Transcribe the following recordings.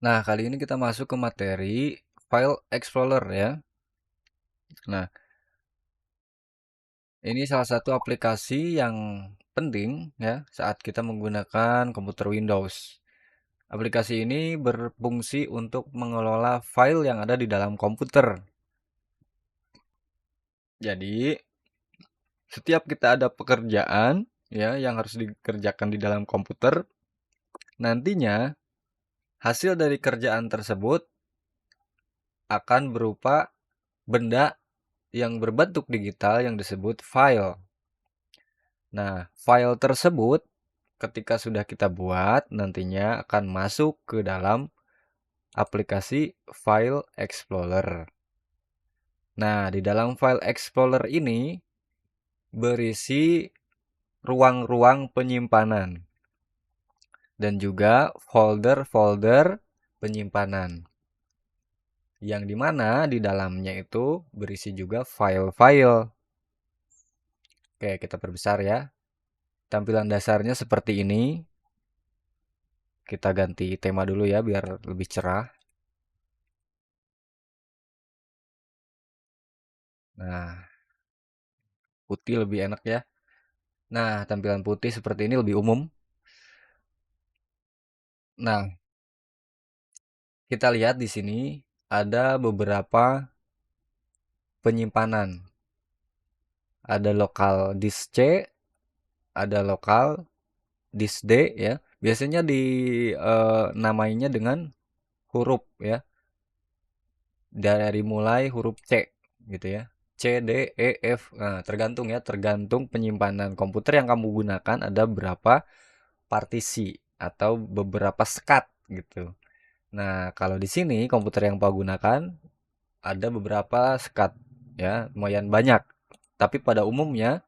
Nah, kali ini kita masuk ke materi File Explorer ya. Nah, ini salah satu aplikasi yang penting ya saat kita menggunakan komputer Windows. Aplikasi ini berfungsi untuk mengelola file yang ada di dalam komputer. Jadi, setiap kita ada pekerjaan ya yang harus dikerjakan di dalam komputer, nantinya hasil dari kerjaan tersebut akan berupa benda yang berbentuk digital yang disebut file. Nah, file tersebut ketika sudah kita buat nantinya akan masuk ke dalam aplikasi File Explorer. Nah, di dalam File Explorer ini berisi ruang-ruang penyimpanan dan juga folder-folder penyimpanan. Yang dimana di dalamnya itu berisi juga file-file. Oke, kita perbesar ya. Tampilan dasarnya seperti ini. Kita ganti tema dulu ya biar lebih cerah. Nah, putih lebih enak ya. Nah, tampilan putih seperti ini lebih umum. Nah, kita lihat di sini ada beberapa penyimpanan. Ada lokal disk C, ada lokal disk D ya. Biasanya di namainya dengan huruf ya. Dari mulai huruf C gitu ya. C, D, E, F. Nah, tergantung ya, tergantung penyimpanan komputer yang kamu gunakan ada berapa partisi atau beberapa sekat gitu. Nah, kalau di sini komputer yang Pak gunakan ada beberapa sekat ya, lumayan banyak. Tapi pada umumnya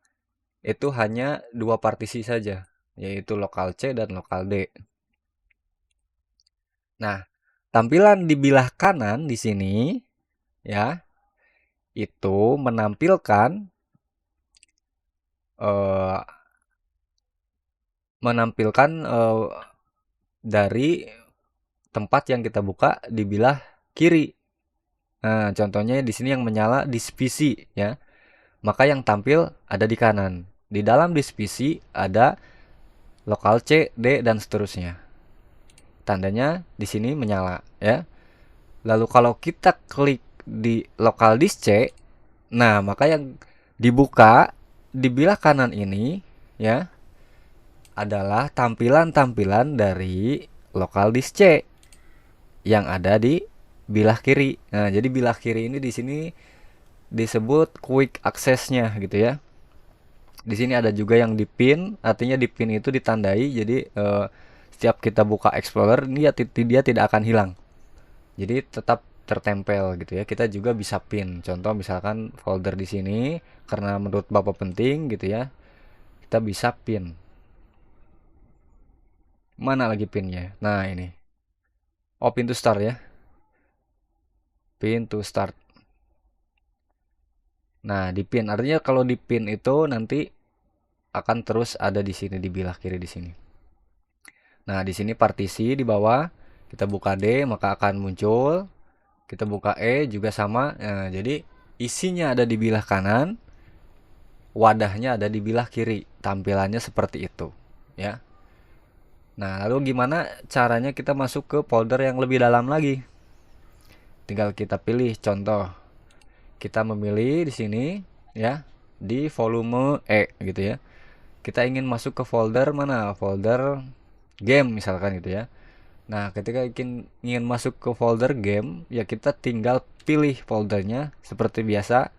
itu hanya dua partisi saja, yaitu lokal C dan lokal D. Nah, tampilan di bilah kanan di sini ya, itu menampilkan eh, dari tempat yang kita buka di bilah kiri. Nah, contohnya di sini yang menyala disk PC ya. Maka yang tampil ada di kanan. Di dalam disk PC ada lokal C, D dan seterusnya. Tandanya di sini menyala ya. Lalu kalau kita klik di lokal disk C, nah maka yang dibuka di bilah kanan ini ya adalah tampilan-tampilan dari lokal disk C yang ada di bilah kiri. Nah, jadi bilah kiri ini di sini disebut quick access-nya gitu ya. Di sini ada juga yang di pin, artinya di pin itu ditandai. Jadi setiap kita buka Explorer dia tidak akan hilang. Jadi tetap tertempel gitu ya. Kita juga bisa pin. Contoh misalkan folder di sini karena menurut Bapak penting gitu ya. Kita bisa pin. Mana lagi pinnya? Nah, ini. Oh, pin to start ya. Pin to start. Nah, di pin artinya kalau di pin itu nanti akan terus ada di sini di bilah kiri di sini. Nah, di sini partisi di bawah kita buka D maka akan muncul. Kita buka E juga sama. Nah, jadi isinya ada di bilah kanan, wadahnya ada di bilah kiri. Tampilannya seperti itu, ya. Nah, lalu gimana caranya kita masuk ke folder yang lebih dalam lagi? Tinggal kita pilih contoh. Kita memilih di sini ya, di volume E gitu ya. Kita ingin masuk ke folder mana? Folder game misalkan gitu ya. Nah, ketika ingin masuk ke folder game, ya kita tinggal pilih foldernya seperti biasa.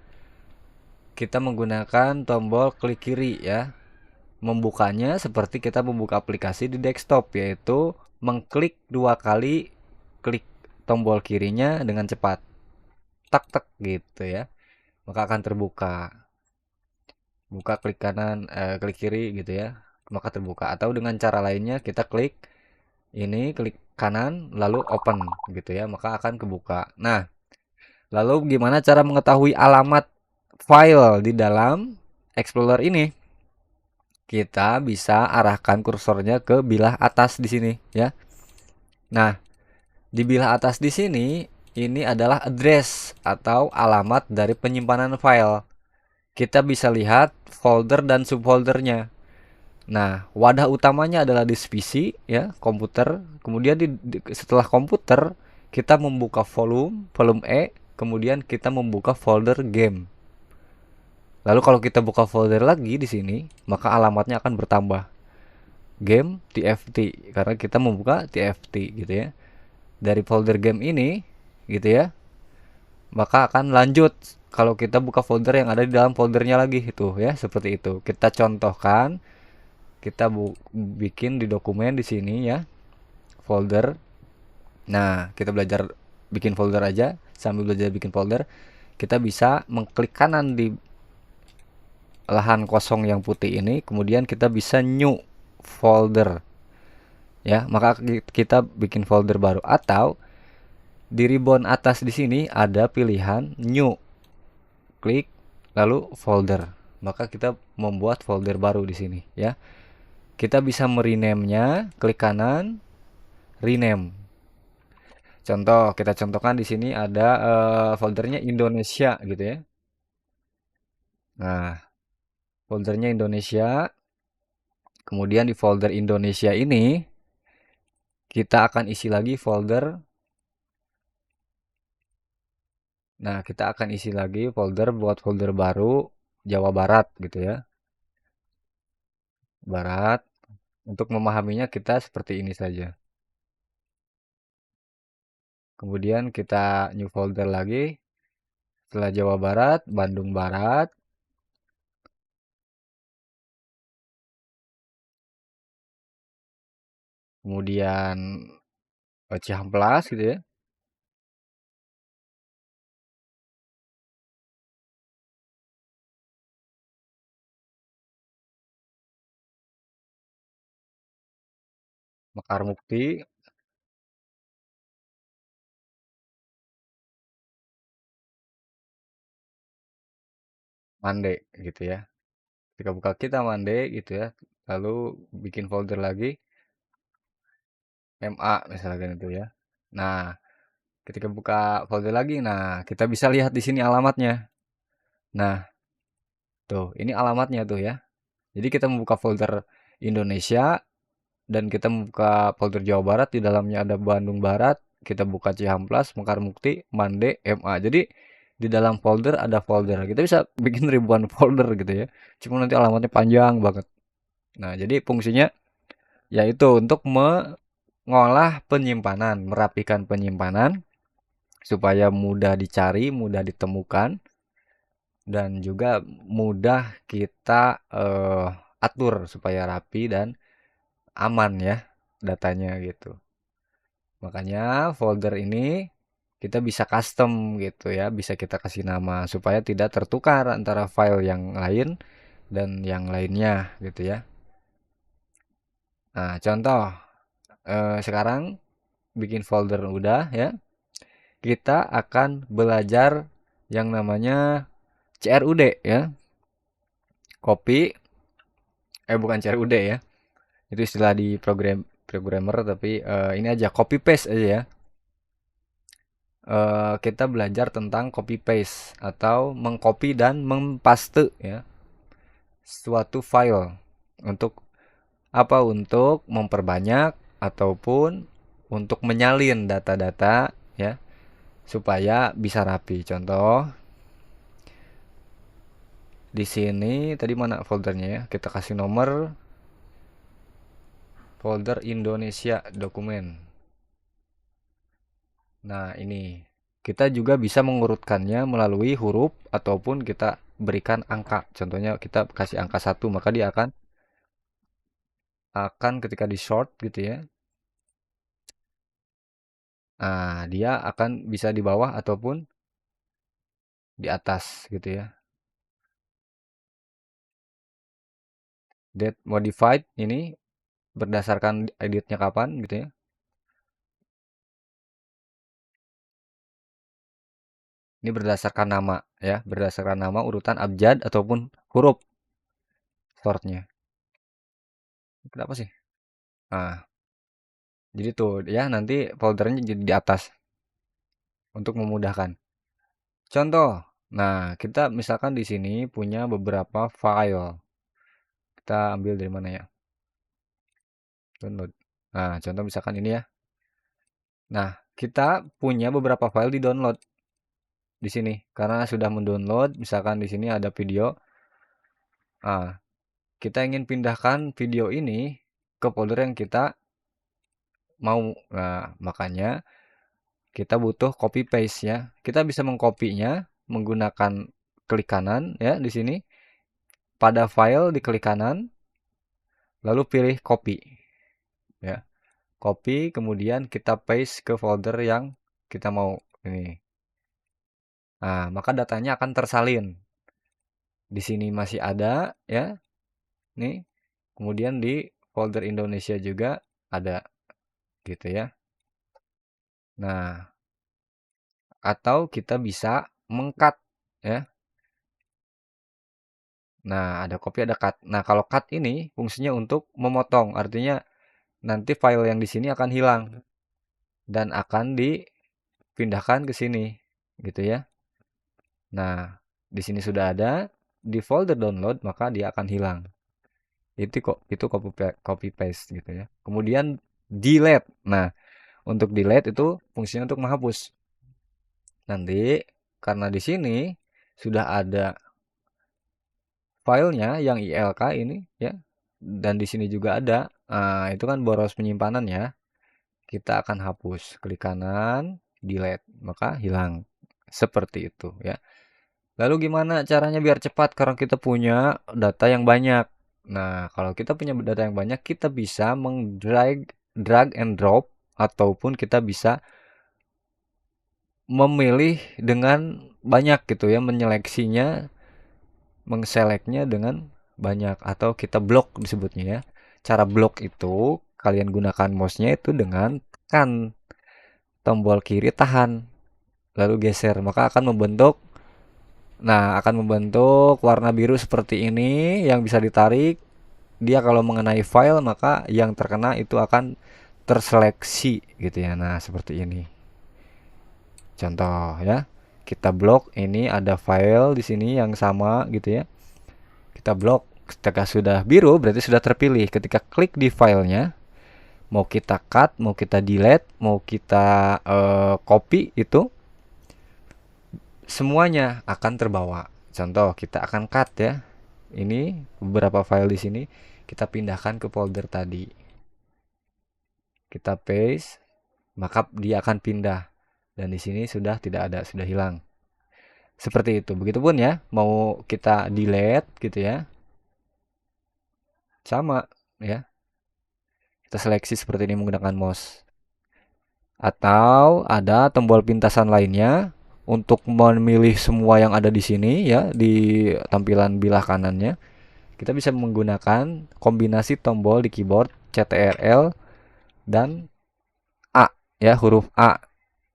Kita menggunakan tombol klik kiri ya. Membukanya seperti kita membuka aplikasi di desktop, yaitu mengklik dua kali klik tombol kirinya dengan cepat. Tak tak gitu ya. Maka akan terbuka. Buka klik kanan, klik kiri gitu ya. Maka terbuka. Atau dengan cara lainnya kita klik ini, klik kanan lalu open gitu ya, maka akan kebuka. Nah, lalu gimana cara mengetahui alamat file di dalam Explorer ini? Kita bisa arahkan kursornya ke bilah atas di sini ya. Nah, Di bilah atas di sini, ini adalah address atau alamat dari penyimpanan file. Kita bisa lihat folder dan subfoldernya. Nah, wadah utamanya adalah disk PC ya, komputer. Kemudian setelah komputer, kita membuka volume E, kemudian kita membuka folder game. Lalu kalau kita buka folder lagi di sini, maka alamatnya akan bertambah. Game TFT karena kita membuka TFT gitu ya. Dari folder game ini gitu ya, maka akan lanjut kalau kita buka folder yang ada di dalam foldernya lagi itu ya, seperti itu. Kita contohkan, kita bikin di dokumen di sini ya, folder. Nah, kita belajar bikin folder aja. Sambil belajar bikin folder, kita bisa mengklik kanan di lahan kosong yang putih ini, kemudian kita bisa new folder ya, maka kita bikin folder baru. Atau di ribbon atas di sini ada pilihan new, klik lalu folder, maka kita membuat folder baru di sini ya. Kita bisa merename-nya, klik kanan, rename. Contoh, kita contohkan di sini ada foldernya Indonesia gitu ya. Nah, foldernya Indonesia. Kemudian di folder Indonesia ini kita akan isi lagi folder. Nah, kita akan isi lagi folder, buat folder baru Jawa Barat gitu ya. Barat. Untuk memahaminya kita seperti ini saja. Kemudian kita new folder lagi. Setelah Jawa Barat, Bandung Barat. Kemudian Cihamplas gitu ya. Mekar Mukti, Mande gitu ya. Ketika buka kita Mande gitu ya. Lalu bikin folder lagi MA misalkan itu ya. Nah, ketika buka folder lagi, nah kita bisa lihat di sini alamatnya. Nah, tuh, ini alamatnya tuh ya. Jadi kita membuka folder Indonesia dan kita membuka folder Jawa Barat, di dalamnya ada Bandung Barat, kita buka Cihamplas, Mekar Mukti, Mande, MA. Jadi di dalam folder ada folder. Kita bisa bikin ribuan folder gitu ya. Cuma nanti alamatnya panjang banget. Nah, jadi fungsinya yaitu untuk mengolah penyimpanan, merapikan penyimpanan supaya mudah dicari, mudah ditemukan, dan juga mudah kita atur supaya rapi dan aman ya datanya gitu. Makanya folder ini kita bisa custom gitu ya, bisa kita kasih nama supaya tidak tertukar antara file yang lain dan yang lainnya gitu ya. Nah, contoh sekarang bikin folder udah ya. Kita akan belajar yang namanya CRUD ya. Copy, bukan CRUD ya. Itu istilah di programmer, tapi ini aja copy paste aja ya. Kita belajar tentang copy paste atau mengcopy dan mempaste ya suatu file untuk apa? Untuk memperbanyak ataupun untuk menyalin data-data ya supaya bisa rapi. Contoh di sini tadi mana foldernya ya? Kita kasih nomor folder Indonesia dokumen. Nah, ini kita juga bisa mengurutkannya melalui huruf ataupun kita berikan angka. Contohnya kita kasih angka 1, maka dia akan ketika di short gitu ya. Nah, dia akan bisa di bawah ataupun di atas gitu ya. Date modified ini berdasarkan editnya kapan gitu ya. Ini berdasarkan nama ya, berdasarkan nama urutan abjad ataupun huruf shortnya. Kenapa sih? Nah, Jadi tuh ya nanti foldernya jadi di atas untuk memudahkan. Contoh, nah kita misalkan di sini punya beberapa file. Kita ambil dari mana ya? Download. Nah, contoh misalkan ini ya. Nah, kita punya beberapa file di download di sini karena sudah mendownload. Misalkan di sini ada video. Nah, kita ingin pindahkan video ini ke folder yang kita mau. Nah, makanya kita butuh copy paste ya. Kita bisa mengkopinya menggunakan klik kanan ya di sini. Pada file diklik kanan, lalu pilih copy ya. Copy kemudian kita paste ke folder yang kita mau ini. Nah, maka datanya akan tersalin. Di sini masih ada ya. Nih. Kemudian di folder Indonesia juga ada gitu ya. Nah, atau kita bisa meng-cut ya. Nah, ada copy ada cut. Nah, kalau cut ini fungsinya untuk memotong. Artinya nanti file yang di sini akan hilang dan akan dipindahkan ke sini gitu ya. Nah, di sini sudah ada di folder download maka dia akan hilang. Itu copy paste gitu ya. Kemudian delete. Nah, untuk delete itu fungsinya untuk menghapus. Nanti karena di sini sudah ada filenya yang ILK ini ya. Dan di sini juga ada. Nah, itu kan boros penyimpanan ya. Kita akan hapus. Klik kanan, delete, maka hilang. Seperti itu ya. Lalu gimana caranya biar cepat karena kita punya data yang banyak. Nah, kalau kita punya data yang banyak, kita bisa drag and drop ataupun kita bisa memilih dengan banyak gitu ya, menyeleksinya, mengseleknya dengan banyak atau kita blok disebutnya ya. Cara blok itu kalian gunakan mouse-nya itu dengan tekan tombol kiri tahan lalu geser, maka akan membentuk warna biru seperti ini yang bisa ditarik. Dia kalau mengenai file maka yang terkena itu akan terseleksi gitu ya. Nah, seperti ini. Contoh ya. Kita blok ini ada file di sini yang sama gitu ya. Kita blok ketika sudah biru berarti sudah terpilih. Ketika klik di filenya, mau kita cut, mau kita delete, mau kita copy itu semuanya akan terbawa. Contoh kita akan cut ya. Ini beberapa file di sini kita pindahkan ke folder tadi. Kita paste, maka dia akan pindah. Dan di sini sudah tidak ada, sudah hilang. Seperti itu. Begitupun ya, mau kita delete gitu ya. Sama ya. Kita seleksi seperti ini menggunakan mouse. Atau ada tombol pintasan lainnya untuk memilih semua yang ada di sini ya, di tampilan bilah kanannya. Kita bisa menggunakan kombinasi tombol di keyboard CTRL dan A ya, huruf A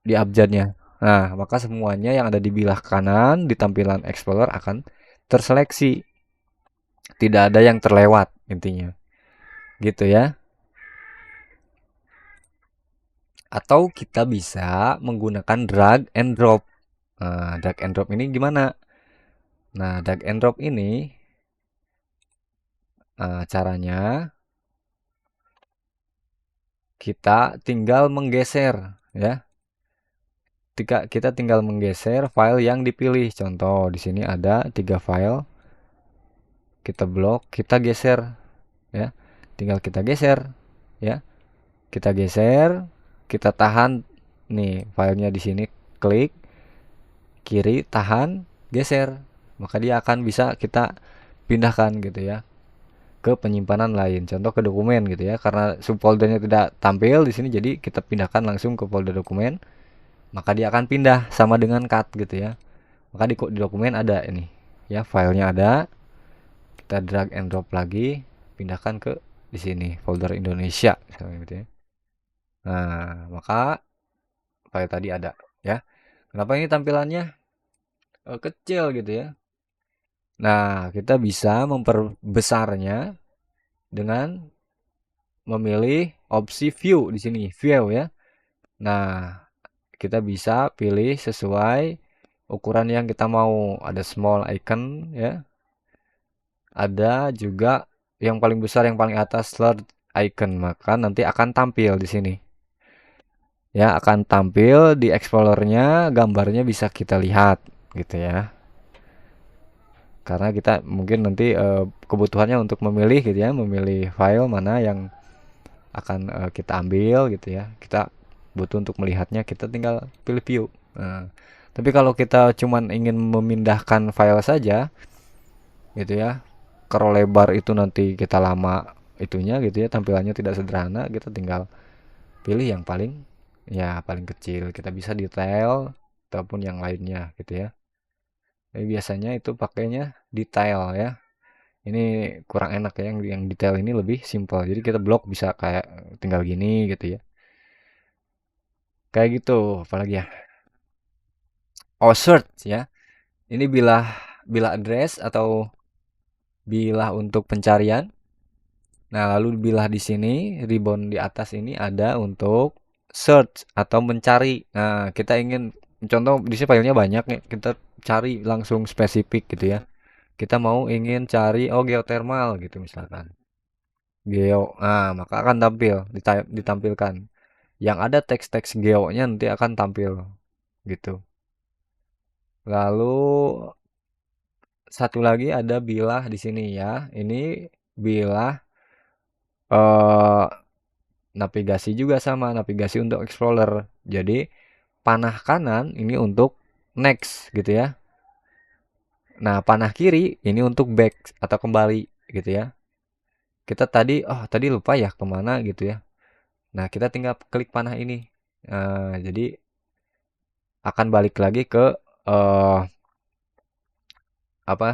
di abjadnya. Nah, maka semuanya yang ada di bilah kanan di tampilan Explorer akan terseleksi. Tidak ada yang terlewat intinya. Gitu ya. Atau kita bisa menggunakan drag and drop. Nah, drag and drop ini gimana? Nah, drag and drop ini caranya kita tinggal menggeser ya. Kita tinggal menggeser file yang dipilih. Contoh di sini ada 3 file. Kita blok, kita geser ya. Tinggal kita geser ya. Kita geser, kita tahan nih filenya di sini, klik kiri, tahan, geser. Maka dia akan bisa kita pindahkan gitu ya ke penyimpanan lain. Contoh ke dokumen gitu ya. Karena subfoldernya tidak tampil di sini jadi kita pindahkan langsung ke folder dokumen. Maka dia akan pindah sama dengan cut gitu ya. Maka di dokumen ada ini ya, filenya ada. Kita drag and drop lagi, pindahkan ke di sini folder Indonesia misalnya gitu ya. Nah, maka file tadi ada ya. Kenapa ini tampilannya kecil gitu ya? Nah, kita bisa memperbesarnya dengan memilih opsi view di sini, view ya. Nah, kita bisa pilih sesuai ukuran yang kita mau. Ada small icon ya. Ada juga yang paling besar, yang paling atas large icon, maka nanti akan tampil di sini. Ya, akan tampil di explorernya, gambarnya bisa kita lihat gitu ya. Karena kita mungkin nanti kebutuhannya untuk memilih gitu ya, memilih file mana yang akan kita ambil gitu ya. Kita butuh untuk melihatnya, kita tinggal pilih view. Nah, tapi kalau kita cuman ingin memindahkan file saja gitu ya, scroll lebar itu nanti kita lama itunya gitu ya, tampilannya tidak sederhana, kita tinggal pilih yang paling ya paling kecil, kita bisa detail ataupun yang lainnya gitu ya. Tapi biasanya itu pakainya detail ya. Ini kurang enak ya, yang detail ini lebih simple. Jadi kita blok bisa kayak tinggal gini gitu ya. Kayak gitu, apalagi ya. Oh, search ya. Ini bilah bilah address atau bilah untuk pencarian. Nah, lalu bilah di sini, ribbon di atas ini ada untuk search atau mencari. Nah, kita ingin contoh di sini filenya banyak nih, kita cari langsung spesifik gitu ya. Kita mau ingin cari oh geothermal gitu misalkan. Geo. Nah, maka akan tampil ditampilkan. Yang ada teks-teks geo-nya nanti akan tampil gitu. Lalu satu lagi ada bilah di sini ya. Ini bilah eh navigasi juga sama, navigasi untuk explorer. Jadi panah kanan ini untuk next gitu ya. Nah, panah kiri ini untuk back atau kembali gitu ya. Kita tadi, oh tadi lupa ya kemana gitu ya. Nah, kita tinggal klik panah ini. Jadi akan balik lagi ke eh, apa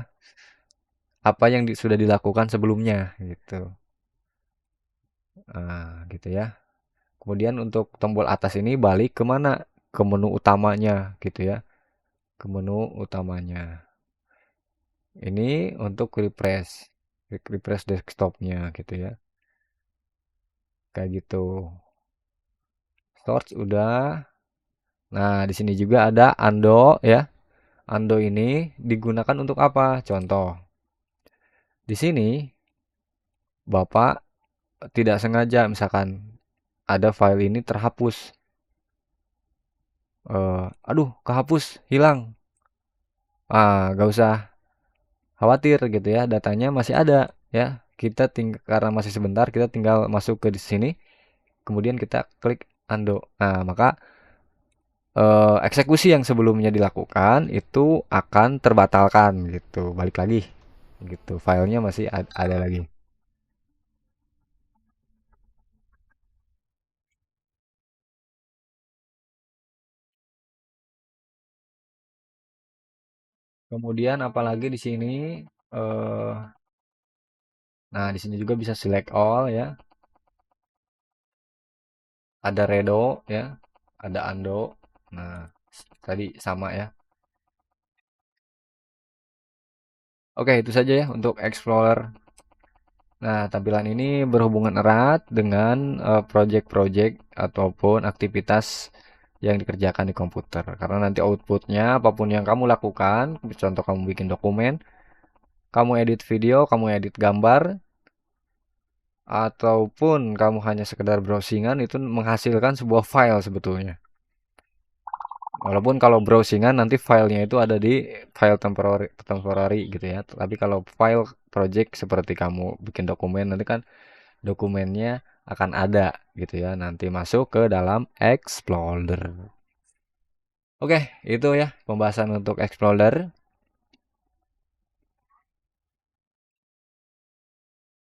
apa yang sudah dilakukan sebelumnya gitu. Gitu ya. Kemudian untuk tombol atas ini balik ke mana? Ke menu utamanya gitu ya. Ke menu utamanya. Ini untuk refresh desktopnya gitu ya. Kayak gitu. Storage udah. Nah, di sini juga ada undo ya. Undo ini digunakan untuk apa? Contoh. Di sini Bapak tidak sengaja misalkan ada file ini terhapus. Aduh, kehapus, hilang. Gak usah khawatir gitu ya, datanya masih ada ya. Kita tinggal karena masih sebentar, kita tinggal masuk ke di sini, kemudian kita klik undo. Nah, maka eksekusi yang sebelumnya dilakukan itu akan terbatalkan gitu. Balik lagi gitu. Filenya masih ada lagi. Kemudian apalagi di sini eh nah di sini juga bisa select all ya. Ada redo ya, ada undo. Nah, tadi sama ya. Oke, itu saja ya untuk Explorer. Nah, tampilan ini berhubungan erat dengan project-project ataupun aktivitas yang dikerjakan di komputer. Karena nanti outputnya, apapun yang kamu lakukan, contoh kamu bikin dokumen, kamu edit video, kamu edit gambar, ataupun kamu hanya sekedar browsingan, itu menghasilkan sebuah file sebetulnya. Walaupun kalau browsingan nanti filenya itu ada di file temporary gitu ya. Tapi kalau file project seperti kamu bikin dokumen nanti kan dokumennya akan ada gitu ya. Nanti masuk ke dalam Explorer. Oke, itu ya pembahasan untuk Explorer.